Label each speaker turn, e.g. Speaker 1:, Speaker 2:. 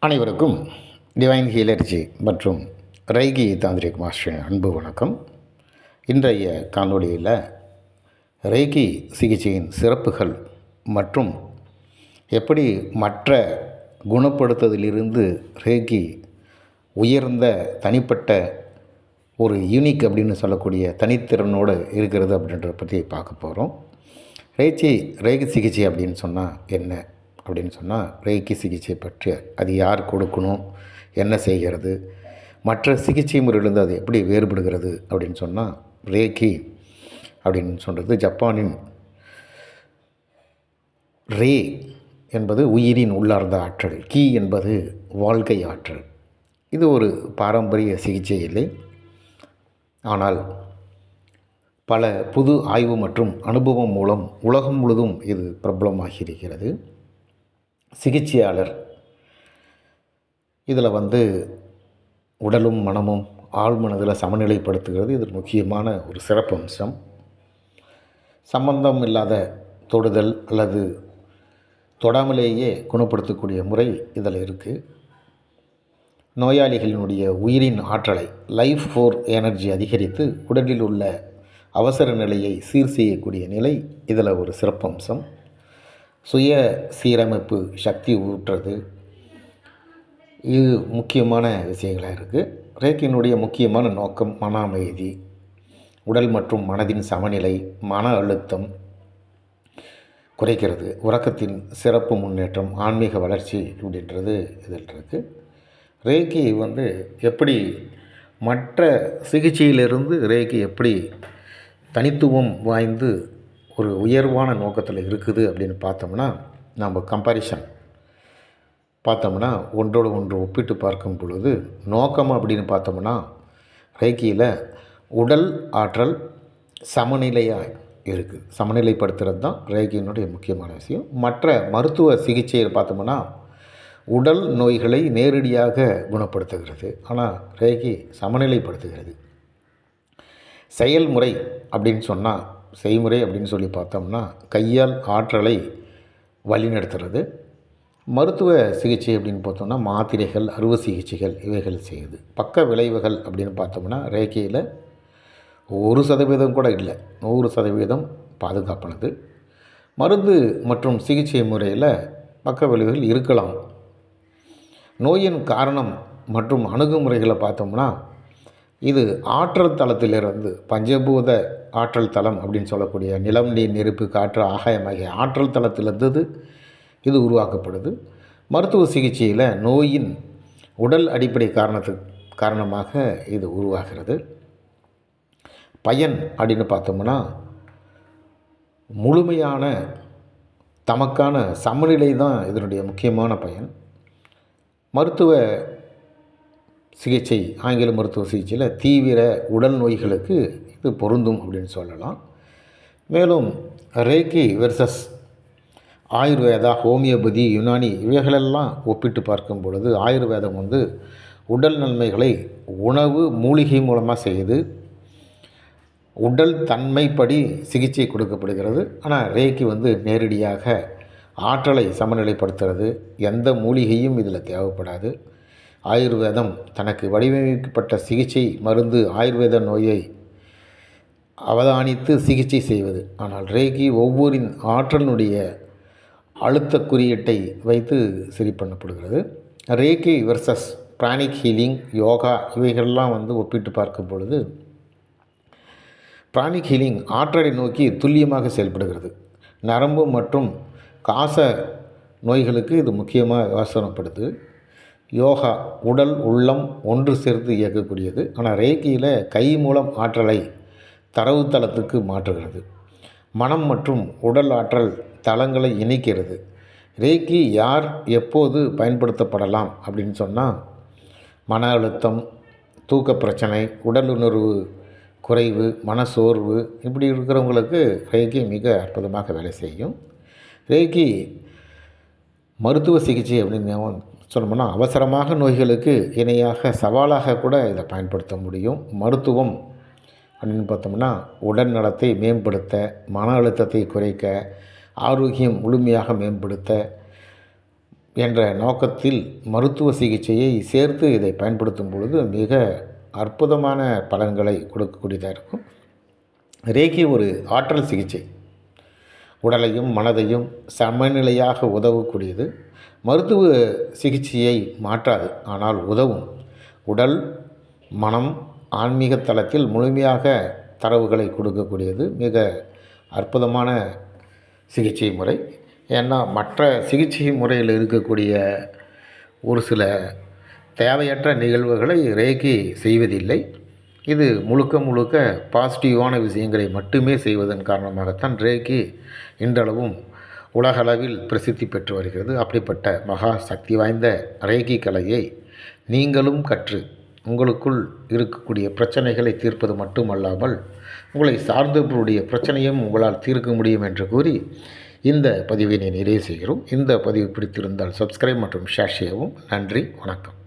Speaker 1: அனைவருக்கும் டிவைன் ஹீலர்ஜி மற்றும் ரைகி தாந்திரிக் மாஸ்டரின் அன்பு வணக்கம். இன்றைய காணொளியில் ரைகி சிகிச்சையின் சிறப்புகள் மற்றும் எப்படி மற்ற குணப்படுத்துதலிருந்து ரைகி உயர்ந்த தனிப்பட்ட ஒரு யூனிக் அப்படின்னு சொல்லக்கூடிய தனித்திறனோடு இருக்கிறது அப்படின்றத பற்றி பார்க்க போகிறோம். ரைகி சிகிச்சை அப்படின்னு சொன்னால் என்ன அப்படின்னு சொன்னால், ரைகி சிகிச்சை பற்றி அது யார் கொடுக்கணும், என்ன செய்கிறது, மற்ற சிகிச்சை முறையிலிருந்து அது எப்படி வேறுபடுகிறது அப்படின்னு சொன்னால், ரேகி அப்படின்னு சொல்கிறது ஜப்பானின் ரே என்பது உயிரின் உள்ளார்ந்த ஆற்றல், கி என்பது வாழ்க்கை ஆற்றல். இது ஒரு பாரம்பரிய சிகிச்சை இல்லை, ஆனால் பல புது ஆய்வு மற்றும் அனுபவம் மூலம் உலகம் முழுதும் இது பிரபலமாகி இருக்கிறது. சிகிச்சையாளர் இதில் உடலும் மனமும் ஆழ்மனதில் சமநிலைப்படுத்துகிறது. இது முக்கியமான ஒரு சிறப்பு அம்சம். சம்பந்தம் இல்லாத தொடுதல் அல்லது தொடாமலேயே குணப்படுத்தக்கூடிய முறை இதில் இருக்குது. நோயாளிகளினுடைய உயிரின் ஆற்றலை, லைஃப் ஃபோர் எனர்ஜி அதிகரித்து உடலில் உள்ள அவசர நிலையை சீர் செய்யக்கூடிய நிலை இதில் ஒரு சிறப்பம்சம். சுய சீரமைப்பு சக்தி ஊற்றுறது, இது முக்கியமான விஷயங்களாக இருக்குது. ரேக்கியினுடைய முக்கியமான நோக்கம் மன அமைதி, உடல் மற்றும் மனதின் சமநிலை, மன அழுத்தம் குறைக்கிறது, உறக்கத்தின் சிறப்பு முன்னேற்றம், ஆன்மீக வளர்ச்சி அப்படின்றது இதில் இருக்குது. ரேக்கி எப்படி மற்ற சிகிச்சையிலிருந்து ரேக்கி எப்படி தனித்துவம் வாய்ந்து ஒரு உயர்வான நோக்கத்தில் இருக்குது அப்படின்னு பார்த்தோம்னா, நம்ம கம்பேரிஷன் பார்த்தோம்னா ஒன்றோடு ஒன்று ஒப்பிட்டு பார்க்கும் பொழுது நோக்கம் அப்படின்னு பார்த்தோம்னா, ரேக்கியில் உடல் ஆற்றல் சமநிலையாக இருக்குது. சமநிலைப்படுத்துகிறது தான் ரேக்கியினுடைய முக்கியமான விஷயம். மற்ற மருத்துவ சிகிச்சையில் பார்த்தோம்னா உடல் நோய்களை நேரடியாக குணப்படுத்துகிறது, ஆனால் ரேக்கி சமநிலைப்படுத்துகிறது. செயல்முறை அப்படின்னு சொன்னால், செய்முறை அப்படின்னு சொல்லி பார்த்தோம்னா கையால் ஆற்றலை வழிநடத்துறது. மருத்துவ சிகிச்சை அப்படின்னு பார்த்தோம்னா மாத்திரைகள், அறுவை சிகிச்சைகள் இவைகள் செய்யுது. பக்க விளைவுகள் அப்படின்னு பார்த்தோம்னா ரேக்கியில் 1% கூட இல்லை, 100% பாதுகாப்பானது. மருந்து மற்றும் சிகிச்சை முறையில் பக்க விளைவுகள் இருக்கலாம். நோயின் காரணம் மற்றும் அணுகுமுறைகளை பார்த்தோம்னா, இது ஆற்றல் தளத்திலிருந்து பஞ்சபூத ஆற்றல் தளம் அப்படின்னு சொல்லக்கூடிய நிலம், நீர், நெருப்பு, காற்று, ஆகாயம் ஆகிய ஆற்றல் தளத்திலிருந்து இது உருவாக்கப்படுது. மருத்துவ சிகிச்சையில் நோயின் உடல் அடிப்படை காரணமாக இது உருவாகிறது. பயன் அப்படின்னு பார்த்தோம்னா முழுமையான தமக்கான சமநிலை தான் இதனுடைய முக்கியமான பயன். மருத்துவ சிகிச்சை, ஆங்கில மருத்துவ சிகிச்சையில் தீவிர உடல் நோய்களுக்கு இது பொருந்தும் அப்படின்னு சொல்லலாம். மேலும் ரேக்கி வெர்சஸ் ஆயுர்வேதா, ஹோமியோபதி, யுனானி இவைகளெல்லாம் ஒப்பிட்டு பார்க்கும் பொழுது ஆயுர்வேதம் உடல் நன்மைகளை உணவு மூலிகை மூலமாக செய்யுது, உடல் தன்மைப்படி சிகிச்சை கொடுக்கப்படுகிறது. ஆனால் ரேக்கி நேரடியாக ஆற்றலை சமநிலைப்படுத்துறது, எந்த மூலிகையும் இதில் தேவைப்படாது. ஆயுர்வேதம் தனக்கு வடிவமைக்கப்பட்ட சிகிச்சை மருந்து ஆயுர்வேத நோயை அவதானித்து சிகிச்சை செய்வது. ஆனால் ரேக்கி ஒவ்வொரு ஆற்றலினுடைய அழுத்த குறியீட்டை வைத்து சரி பண்ணப்படுகிறது. ரேக்கி வெர்சஸ் பிராணிக் ஹீலிங், யோகா இவைகள்லாம் ஒப்பிட்டு பார்க்கும் பொழுது பிராணிக் ஹீலிங் ஆற்றலை நோக்கி துல்லியமாக செயல்படுகிறது. நரம்பு மற்றும் காச நோய்களுக்கு இது முக்கியமாக யோசனைப்படுது. யோகா உடல் உள்ளம் ஒன்று சேர்த்து இயக்கக்கூடியது. ஆனால் ரேக்கியில் கை மூலம் ஆற்றலை தரவுத்தளத்துக்கு மாற்றுகிறது. மனம் மற்றும் உடல் ஆற்றல் தளங்களை இணைக்கிறது. ரேக்கி யார் எப்போது பயன்படுத்தப்படலாம் அப்படின்னு சொன்னால், மன அழுத்தம், தூக்க பிரச்சனை, உடல் உணர்வு குறைவு, மனசோர்வு இப்படி இருக்கிறவங்களுக்கு ரேக்கி மிக அற்புதமாக வேலை செய்யும். ரேக்கி மருத்துவ சிகிச்சை அப்படின்னு சொல்லணும்னா அவசரமாக நோய்களுக்கு இணையாக சவாலாக கூட இதை பயன்படுத்த முடியும். மருத்துவம் அப்படின்னு பார்த்தோம்னா உடல் நலத்தை மேம்படுத்த, மன அழுத்தத்தை குறைக்க, ஆரோக்கியம் முழுமையாக மேம்படுத்த, என்ற நோக்கத்தில் மருத்துவ சிகிச்சையை சேர்த்து இதை பயன்படுத்தும் பொழுது மிக அற்புதமான பலன்களை கொடுக்கக்கூடியதாக இருக்கும். ரேகி ஒரு ஆற்றல் சிகிச்சை, உடலையும் மனதையும் சமநிலையாக உதவக்கூடியது. மருத்துவ சிகிச்சையை மாற்றாது, ஆனால் உதவும். உடல், மனம், ஆன்மீக தளத்தில் முழுமையாக தரவுகளை கொடுக்கக்கூடியது. மிக அற்புதமான சிகிச்சை முறை. ஏன்னா மற்ற சிகிச்சை முறையில் இருக்கக்கூடிய ஒரு சில தேவையற்ற நிகழ்வுகளை ரேகி செய்வதில்லை. இது முழுக்க முழுக்க பாசிட்டிவான விஷயங்களை மட்டுமே செய்வதன் காரணமாகத்தான் ரேகி இன்றளவும் உலகளவில் பிரசித்தி பெற்று வருகிறது. அப்படிப்பட்ட மகா சக்தி வாய்ந்த ரேகி கலையை நீங்களும் கற்று உங்களுக்குள் இருக்கக்கூடிய பிரச்சனைகளை தீர்ப்பது மட்டுமல்லாமல் உங்களை சார்ந்தவர்களுடைய பிரச்சனையும் உங்களால் தீர்க்க முடியும் என்று கூறி இந்த பதிவினை நிறைவு செய்கிறோம். இந்த பதிவு பிடித்திருந்தால் சப்ஸ்கிரைப் மற்றும் ஷேர் செய்யவும். நன்றி, வணக்கம்.